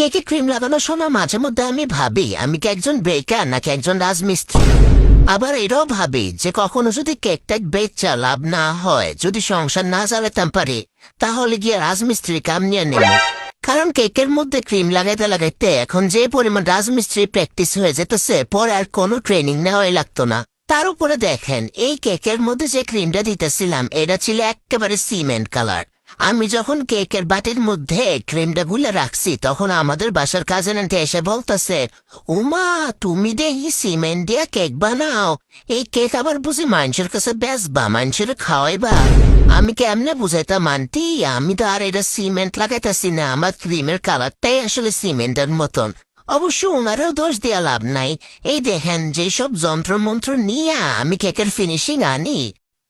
কেকে ক্রিম লাগানোর সময় মাঝে মধ্যে আমি ভাবি আমি কি একজন বেকার নাকি একজন রাজমিস্ত্রি। আবার এটাও ভাবি যে কখনো যদি কেকটা বেচা লাভ না হয়, যদি সংসার না চালাতাম পারি, তাহলে গিয়ে রাজমিস্ত্রি কাম নিয়ে নেব। কারণ কেকের মধ্যে ক্রিম লাগাইতে লাগাইতে এখন যে পরিমাণ রাজমিস্ত্রি প্র্যাকটিস হয়ে যেতেছে, পরে আর কোনো ট্রেনিং নেওয়াই লাগতো না। তার উপরে দেখেন, এই কেকের মধ্যে যে ক্রিমটা দিতেছিলাম এটা ছিল একেবারে সিমেন্ট কালার। আমি যখন কেকের বাটির মধ্যে ক্রিমটা গুলে রাখছি, তখন আমাদের বাসার কাজিন আন্টি এসে বলতেছে, উমা তুমি দেখি সিমেন্ট দিয়া কেক বানাও, এই কেক আবার বুঝি মানুষের কাছে বেচবা, মানুষের খাওয়াইবা। আমি কেমনে বুঝাইতাম আন্টি, আমি তো আর এটা সিমেন্ট লাগাইতেছি না, আমার ক্রিমের কালারটাই আসলে সিমেন্টের মতন। অবশ্য ওনারও দোষ দেওয়া লাভ নাই। এই দেখেন, যেসব যন্ত্রমন্ত্র নিয়ে আমি কেকের ফিনিশিং আনি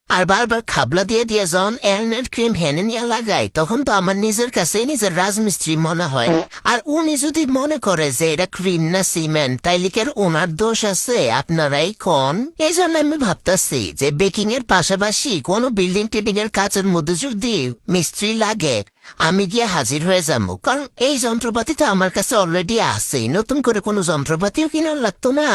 আর বারবার খাবলা দিয়ে দিয়ে যখন এলনের ক্রিম হেনে নিয়ে লাগাই, তখন তো আমার নিজের কাছে নিজের রাজমিস্ত্রি মনে হয়। আর উনি যদি মনে করে যে এটা ক্রিম না সিমেন্ট, তাইলে কি আর ওনার দোষ আছে? আপনারাই কোন। এই জন্য আমি ভাবতেছি যে বেকিং এর পাশাপাশি কোনো বিল্ডিং টিল্ডিং এর কাজের মধ্যে যদি মিস্ত্রি লাগে, আমি গিয়ে হাজির হয়ে যাবো। কারণ এই যন্ত্রপাতি তো আমার কাছে অলরেডি আছে, নতুন করে কোনো যন্ত্রপাতিও কিনার লাগতো না,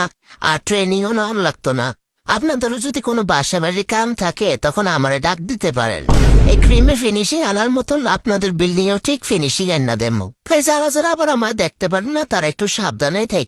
আর ট্রেনিংও নেওয়ার লাগতো না। আপনাদেরও যদি কোনো বাসা বাড়ির কাম থাকে, তখন আমারে ডাক দিতে পারেন। এই ক্রিমের ফিনিশিং আনার মতন আপনাদের বিল্ডিং এও ঠিক ফিনিশিং এনে দেবো। যারা যারা আবার আমার দেখতে পারেন না, তারা একটু সাবধানে থাকে।